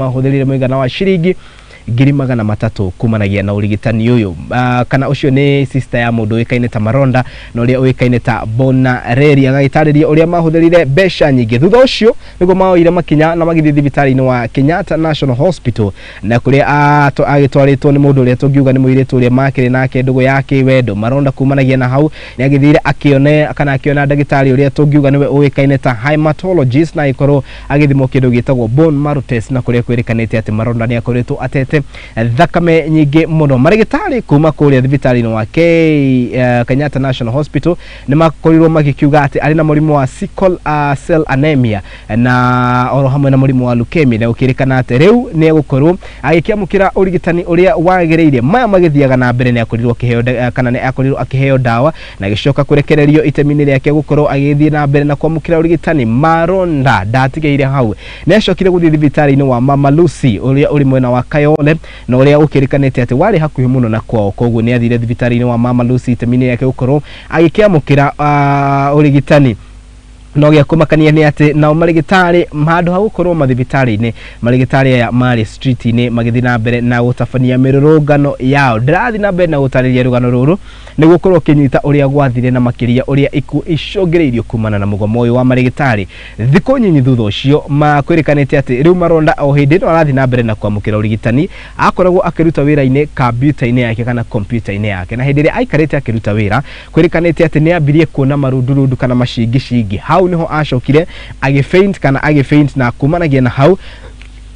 mahũthĩrire mũigana wa ciringi 300 kumanagia na urigitani uyu. Kana ucio ni sister ya mundu wikaine ta Maronda na uria wikaine ta Bonareri agaitarĩria uria mahũthĩrire mbeca nyingĩ. Thutha ucio nĩguo maoire makinya na magithii thibitarĩ-inĩ wa Kenyatta National Hospital na kuria agĩtwarĩtwo nĩ mũndũ ũrĩa tũngiuga nĩ mũirĩtu ũrĩa makĩrĩ nake ndũgũ yake wendo. Maronda kumanagia na hau nĩ agĩthire akiona ndagĩtarĩ ũrĩa tũngiuga nĩwe ũĩkaine ta hematologist na ikorwo agĩthimwo kĩndũ gĩtagwo bone marrow test na kuria kwĩrĩkanĩte atĩ Maronda nĩ akoretwo atete thakame nyingĩ mũno. Marigitari kuma kũrĩa thibitarĩ-inĩ wa Kenyatta National Hospital nĩ makorirwo magĩkiuga atĩ arĩ na mũrimũ wa sickle cell anemia na oro hamwe na mũrimũ wa leukemia, na ũkĩrĩkana atĩ rĩu nĩ egũkorwo agĩkĩamũkĩra ũrigitani ũrĩa wagĩrĩire. Maya magĩthiaga na mbere nĩ akorirwo akĩheo dawa na gĩcoka kũrekererio itemi-inĩ rĩake gũkorwo agĩthiĩ na mbere na kwamũkĩra ũrigitani. Maronda ndatigĩire hau, nĩ acokire gũthiĩ thibitarĩ-inĩ wa Mama Lucy ũrĩa ũrĩ mwena wa Kayole na uria ukirikanite ati wari hakuhi muno na kwao, koguo ni athire thibitarĩ-inĩ wa Mama Lucy itemini yake gukorwo agikiamukira urigitani. No gĩa kũmakania nĩ atĩ nao marigitari handũ ha gũkorwo mathibitarĩ-inĩ, marigitari aya marĩ street-inĩ magĩthiĩ na mbere na gũtabania mĩrũrũngano yao. Ndĩrathiĩ na mbere na gũtarĩria rũgano rũrũ nĩguo gũkorwo kĩnyita ũrĩa gwathire na makĩria ũrĩa ikuũ icũngĩrĩirio kumana na mũgomo ũyũ wa marigitari. Thikũ nyinyi thutha ũcio makwĩrĩkanĩte atĩ rĩu Maronda o hĩndĩ ĩno arathiĩ na mbere na kwamũkĩra ũrigitani akoragwo akĩruta wĩra-inĩ kambiuta-inĩ yake kana kompiuta-inĩ yake, na hĩndĩ ĩrĩa aikarĩte akĩruta wĩra kwĩrĩkanĩte atĩ nĩ ambirie kuona marundurundu kana macingi hau niho acokire agĩfaint na kumanagia na hau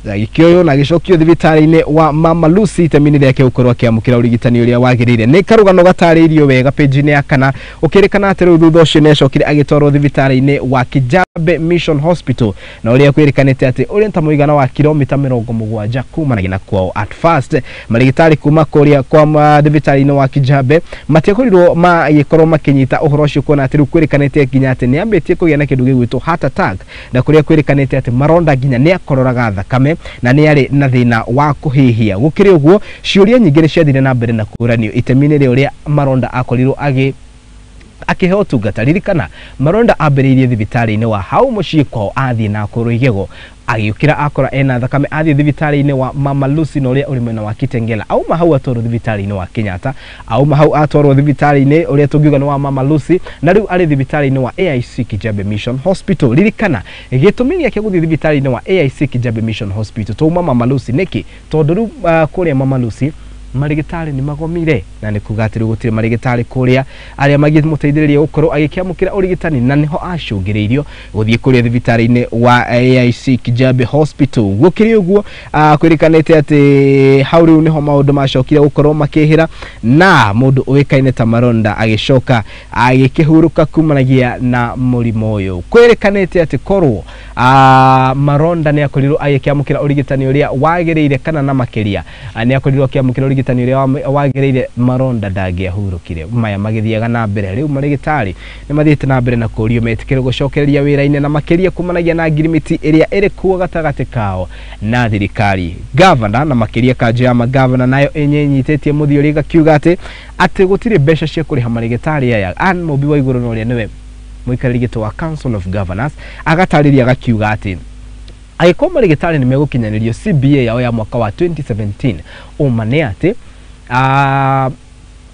agĩkĩoywo na agĩcokio thibitarĩ-inĩ wa Mama Lucy itemini rĩake gũkorwo akĩamũkĩra ũrigitani ũrĩa wagĩrĩire. Nĩ karũgano gatarĩirio wega page-inĩ ya kana, ũkĩrĩkana atĩ rĩu thutha ũcio nĩ acokire agĩtwarwo thibitarĩ-inĩ wa Kijabe Mission Hospital na ũrĩa kwĩrĩkanĩte atĩ ũrĩ ta mũigana wa kilomita 70 kumanagia na kwao. At first marigitari kuma kũrĩa kwa thibitarĩ-inĩ wa Kijabe matiakorirwo magĩkorwo makĩnyita ũhoro ũcio, kuona atĩ rĩu kwĩrĩkanĩte nginya atĩ nĩ ambĩtie kũgĩa na kĩndũ gĩgwĩtwo heart attack na kũrĩa kwĩrĩkanĩte atĩ Maronda nginya nĩ akororaga thakame na nĩ arĩ na thĩna wa kũhihia. Gũkĩrĩ ũguo ciũria nyingĩ nĩ ciathire na mbere na kũranio itemi-inĩ rĩrĩa Maronda akorirwo akĩheo ũtungata. Ririkana Maronda ambĩrĩirie thibitarĩ-inĩ wa hau mũciĩ kwao, athiĩ na kũrwo igego agĩũkĩra akora ena thakame, athiĩ thibitarĩ-inĩ wa Mama Lucy na ũrĩa ũrĩ mwena wa Kitengela, auma hau atwarwo thibitarĩ-inĩ wa Kenyatta, auma hau atwarwo thibitarĩ-inĩ ũrĩa tũngiuga nĩ wa Mama Lucy, na rĩu arĩ thibitarĩ-inĩ wa AIC Kijabe Mission Hospital. Ririkana gĩtũmi gĩake gũthiĩ thibitarĩ-inĩ wa AIC Kijabe Mission Hospital tũma Mama Lucy nĩkĩ? Tondũ rĩu kũrĩa Mama Lucy marigitari ni magomire na nĩ kuga atĩ gũtirĩ marigitari kũrĩa arĩa magĩmũteithĩrĩria gũkorwo agĩkĩamũkĩra ũrigitani, na niho acũngĩrĩirio gũthiĩ kũrĩa thibitarĩ-inĩ wa AIC Kijabe Hospital. Gũkĩrĩ ũguo kwĩrĩkanĩte atĩ hau rĩu niho maũndũ macokire gũkorwo makĩhĩra na mũndũ ũĩkaine ta Maronda agĩcoka agĩkĩhurũka kumanagia na mũrimũ ũyũ. Kwĩrĩkanĩte atĩ korwo Maronda nĩ akorirwo agĩkĩamũkĩra ũrigitani ũrĩa wagĩrĩire kana na makĩria nĩ akorirwo akĩamũkĩra ũrigitani ũrĩa wagĩrĩire, Maronda ndangĩahurũkire. Maya magĩthiaga na mbere, rĩu marigitari nĩ mathiĩte na mbere na kũrio metĩkĩre gũcokereria wĩra-inĩ na makĩria kumanagia na ngirimiti ĩrĩa ĩrĩ kuo gatagatĩ kao na thirikari. Gavana na makĩria kanjũ ya magavana nayo ĩnyitĩtie mũthiũri gakiuga atĩ gũtirĩ mbeca cia kũrĩha marigitari aya. Anne Mũmbi wa igũrũ na ũrĩa nĩwe mũikarĩri gĩtĩ wa Council of Governors agatarĩria gakiuga atĩ agĩkorwo marigitari nĩ megũkinyanĩrio CBA yao ya mwaka wa 2017 ũma nĩ atĩ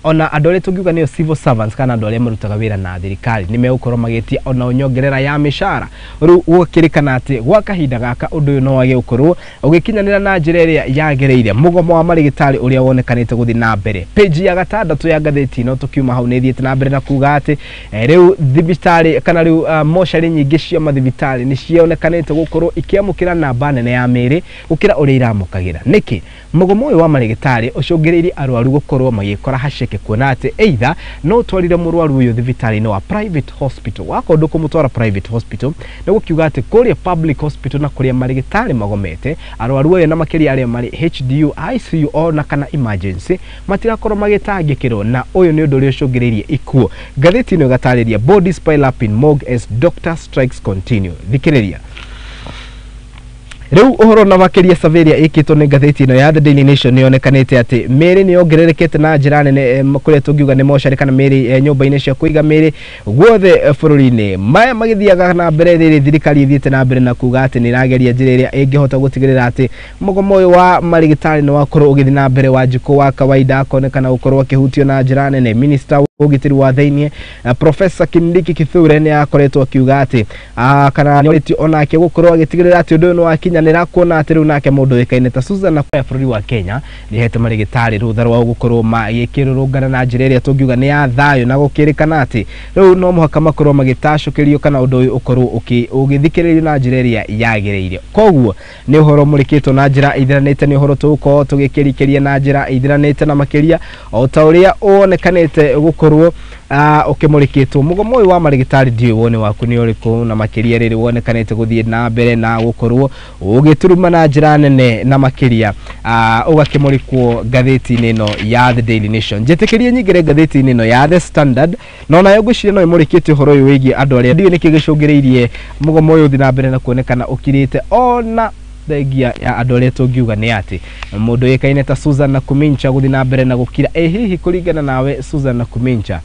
ona andũ arĩa tũngiuga nĩo civil servants kana andũ arĩa marutaga wĩra na thirikari nĩ megũkorwo magĩtia ona nyongerera ya mĩcara. Rĩu gũkĩrĩkana atĩ gwa kahinda gaka ũndũ ũyũ no wage gũkorwo ũgĩkinyanĩra na njĩra ĩrĩa yagĩrĩire. Mũgomo wa marigitari ũrĩa wonekanĩte gũthiĩ na mbere, page ya 6 ya ngathĩti ĩno tũkiuma hau nĩ thiĩte na mbere na kuga atĩ rĩu thibitarĩ kana rĩu mocarĩ nyingĩ cia mathibitarĩ nĩ cionekanĩte gũkorwo ikĩamũkĩra namba nene ya mĩĩrĩ gũkĩra ũrĩa iramũkagĩra. Nĩkĩ mũgomo ũyũ wa marigitari ũcũngĩrĩirie arwaru gũkorwo magĩkora haceke, kuona atĩ either no twarire mũrwaru ũyũ thibitarĩ-inĩ wa private hospital, wakorwo kũmũtwara private hospital nĩ gũkiuga atĩ kũrĩa public hospital na kũrĩa marigitari magomete, arwaru aya na makĩria arĩa marĩ HDU, ICU ona kana emergency matirakorwo magĩtangĩkĩrwo, na ũyũ nĩ ũndũ ũrĩa ũcũngĩrĩirie ikuũ. Ngathĩti ĩno gatarĩria bodies pile up in morgue as doctor strikes continue. Thikĩrĩria Riu uhoro na makiria saveria ikitwo ni ngatheti ino ya The Daily Nation yonekanite ati meri ni ongererekete na njira nene kuria tungiuga ni moshari kana meri nyumba-ini cia kuiga meri guothe bururi-ini maya magithiaga na mbere riri thirikari ithiete na mbere na kuga ati ni rageria njira iria ingihota gutigirira ati mugomo uyu wa marigitari ni wakorwo ugithi na mbere wa njiko wa kawaida konekana gukorwo akihutio na njira nene. Minister ugitiri wa thainie Professor Kindiki Kithure ni akoretwo akiuga ati kana nyoriti onake gukorwo agitigirira ati undu no akinyanira kuona ati riu nake mundu wikaine ta Susan kwa bururi wa Kenya ni hete marigitari rutha rwa gukorwo magikirurungana na njira iria tungiuga ni ya thayo na gukirikana ati riu no muhaka makorwo magitacukirio kana undu uyu ukorwo ugithikiririo na njira iria yagireire. Koguo ni uhoro murikitwo na njira ithiranite, ni uhoro tuko tugikirikiria na njira ithiranite na makiria o ta uria onekanite gukorwo ukimurikitwo. Mugomo uyu wa marigitari ndio wone waku ni uriku na makiria riri wonekanite guthie na mbere na gukorwo ugituruma na njira nene na makiria ugakimurikwo ngatheti-ini ino ya The Daily Nation. Njitikirie nyingire ngatheti-ini ino ya The Standard no nayo ngwiciria no imurikite uhoro uyu wigi andu aria ndio nikigicungiriirie mugomo uyu uthi na mbere na kuonekana ukirite ona thengia ya andu aria tungiuga ni ati mundu yekaine ta Susan Nakumincha guthi na mbere na gukira hihi kuringana nawe Susan Nakumincha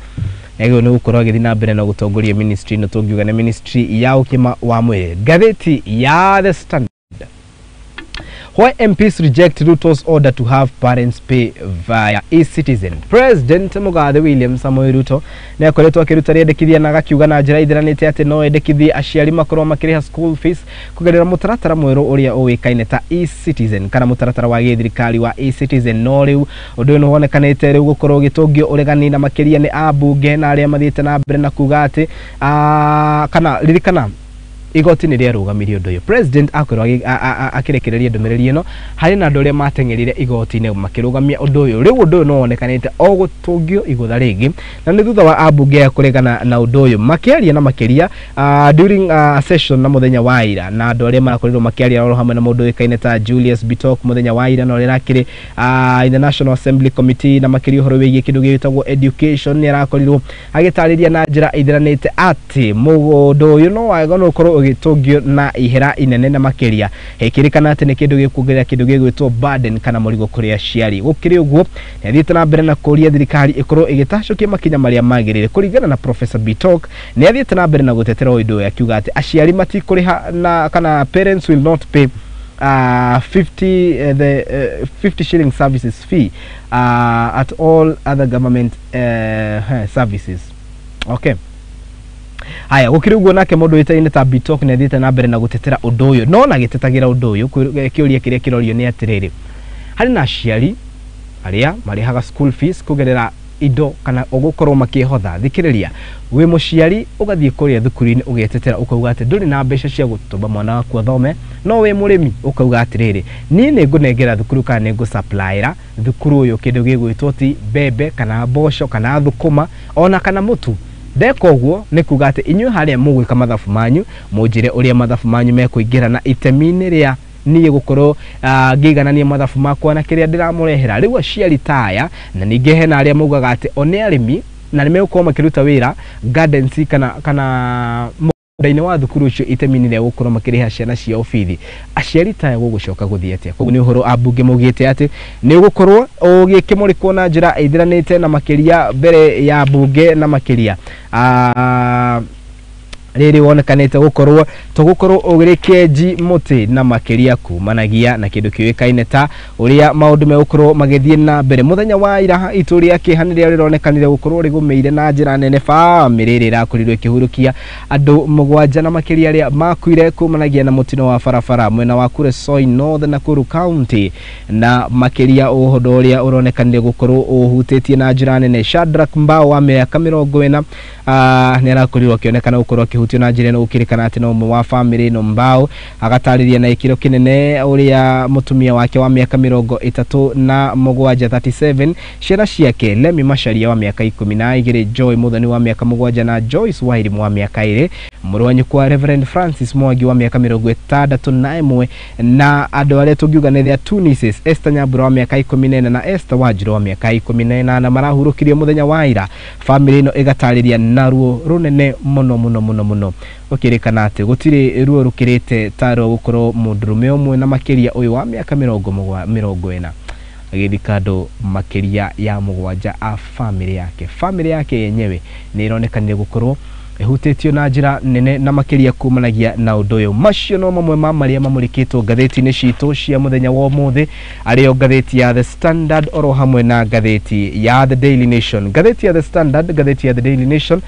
ego ni gukorwo agithi na mbere na gutongoria ministry no tungiuga ni ministry ya ukima wa mwiri. Ngatheti ya The Standard. Why MPs reject Ruto's order to have parents pay via e-citizen. President Mugathe William Samoei Ruto ni akoretwo akiruta riendekithia na gakiuga na njira ithiranite ati no endekithie aciari makorwo makiriha school fees kugerera mutaratara mweru uria uwikaine ta e-citizen kana mutaratara wa githirikari wa e-citizen. No riu undu no wonekanite riu gukorwo gitungio uregani na makiria ni abunge na aria mathiete na mbere na kuga ati kana ririkana igoti ni riarugamirio undu uyu. President akorwo akirekereria ndumiriri ino hari na andu aria matengerire igoti-ini makirugamia undu uyu. Riu undu no wonekanite o gutungio igutha ringi na ni thutha wa abunge kuregana na undu uyu makiaria na makiria during a session na muthenya wa ira na andu aria marakorirwo makiaria ro hamwe na mundu wikaine ta Julius Bitok muthenya wa ira no rirakiri in the National Assembly Committee na makiria horo wigie kindu gitagwo education ni arakorirwo agitariria na njira ithiranite ati mundu uyu no wega no korwo ugitungio na ihera inene na makiria hekirikana ati ni kindu gikugerera kindu gigwitwo burden kana murigo kuri aciari. Gukiri uguo ni athiete na mbere na kuria thirikari ikorwo igitacukia makinya maria magirire. Kuringana na Professor Bitok ni athiete na mbere na gutetera undu akiuga ati aciari matikuriha na kana parents will not pay 50 shilling services fee at all other government services. Okay. Haya gukiri uguo nake mundu witaine ta Bitok ni athiete na mbere na gutetera undu uyu no na gitetagira undu uyu kiuria kiria kirorio ni atiriri hari na aciari aria marihaga school fees kugerera indo kana ugukorwo makihotha. Thikiriria wi muciari ugathie kuria thukuru-ini ugetetera ukauga ati nduri na mbeca cia gutumba mwana waku athome no wi murimi ukauga atiriri ni ngunengera thukuru kana ni ngusuppliera thukuru uyu kindu gigwitwo ti bebe kana mboco kana thukuma ona kana mutu. Deko guo ni kuga ati inyuĩ haria mugwika mathabu manyu munjire uria mathabu manyu mekuingira na itemi-ini ria niĩ gukorwo ngiganania mathabu makwa na kiria ndiramurehera. Riu aciari taya na ninge hena aria mugaga ati one arimi na ni megukorwo makiruta wira guardiancy kana ndaine wa thukuru ucio itemi-ini ria gukorwo makiriha ciana cia obithi. Aciari taya gugucoka guthie atia. Koguo ni uhoro abunge mugite ati ni gukorwo ugikimurikwo na njira ithiranite na makiria mbere ya bunge na makiria riri wonekanite gukorwo tugukorwo ugirikenji muti na makiria kumanagia na kindu kiwikaine ta uria maundu megukorwo magithie na mbere. Muthenya wa ira ituria kihaniria rironekanire gukorwo rigumeire na njira nene family rira kurirwo ikihurukia andu 7 na makiria aria makuire kumanagia na mutino wa barabara mwena wa Kuresoi North na Nakuru County na makiria uhodo uria uronekanire gukorwo uhutitie na njira nene. Shadrack Mbao wa miaka 40 ni arakurirwo akionekana gukorwo akihutio na njira no ukirikana ati no umwe wa family no Mbao agatariria na ikiro kinene uria mutumia wake wa miaka 37 37 ciana ciake Lemi Macharia wa miaka 12 Joy Muthoni wa miaka 7 na Joyce Wairimu wa miaka 2 murwanyi kwa Reverend Francis Mwangi wa miaka 61 na andu aria tungiuga ne their two nieces Esther Nyambura wa miaka 14 na Esther Wanjiru wa miaka 18 marahurukirio muthenya wa ira. Family no igatariria naruo runene muno muno ukirikana ati gutire ruo rukirite taro gukoro mundurume omwe na makeria uyu wa miaka 40 agithikado makeria ya mugwanja a family yake yenyewe ni ironekanire gukorwo ehutetio na njira nene na makeria kumanagia na undu macio no mamwe ma maria mamurikitwo gatheti-ini citu cia muthenya wa umuthi ario gatheti ya The Standard oro hamwe na gatheti ya The Daily Nation. Gatheti ya The Standard, gatheti ya The Daily Nation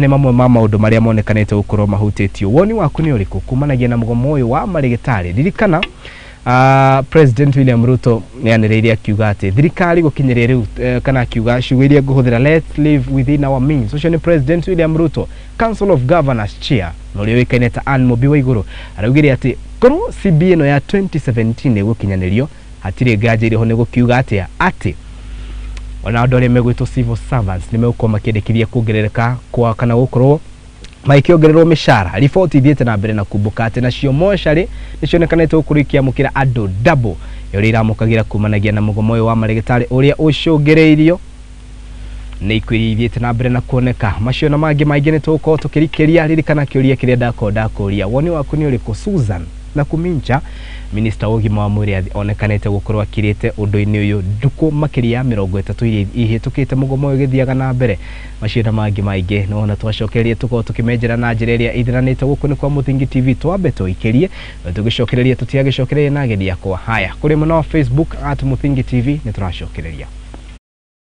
ne mamwe ma maundu maria monekanite gukorwo mahutetio. Woni waku ni uriku kumanagia na mugomo uyu wa marigitari? Ririkana President William Ruto nianireirie akiuga ati thirikari gukinyirira riu kana akiuga ciugiria guhuthira let's live within our means. Ucio ni President William Ruto, Council of Governors chair no rio wikaine ta Anne Mobi Waiguru araugiria ati korwo CBA no ya 2017 gukinyanirio hatire ngaje iriho ni gukiuga ati ona ndore megwito civil servants nimeuko makendekithia kuongerereka kwa kana gukorwo maikiongererwo mishara. Ripoti thiete na mbere na kumbuka ati nacio moshari nicionekanete ukurikia mukira andu double yori iramukagira kumanagia na mugomo uyu wa marigitari uria ucungereirio ni ikwiriithiete na mbere na kuoneka. Macio na mangi maingi ni tuko tukirikeria ririkana kiuria kiria ndakoria. Woni waku ni uriku? Susan na kumincha Minister Ogima wa mwiri onekanete gukorwo akirite undu-ini uyu nduku makiria ya 30 iria ihitukite mugomo uyu githiaga na mbere. Macio na mangi maingi no ona twacokereria tuko tukimejera na njira iria ithiranite guku ni kwa Muthingi TV. Twambe tuikirie tugicokereria tutiagicokereria na gethi yakwa. Haya kuri muno Facebook @Muthingi TV ni turacokereria.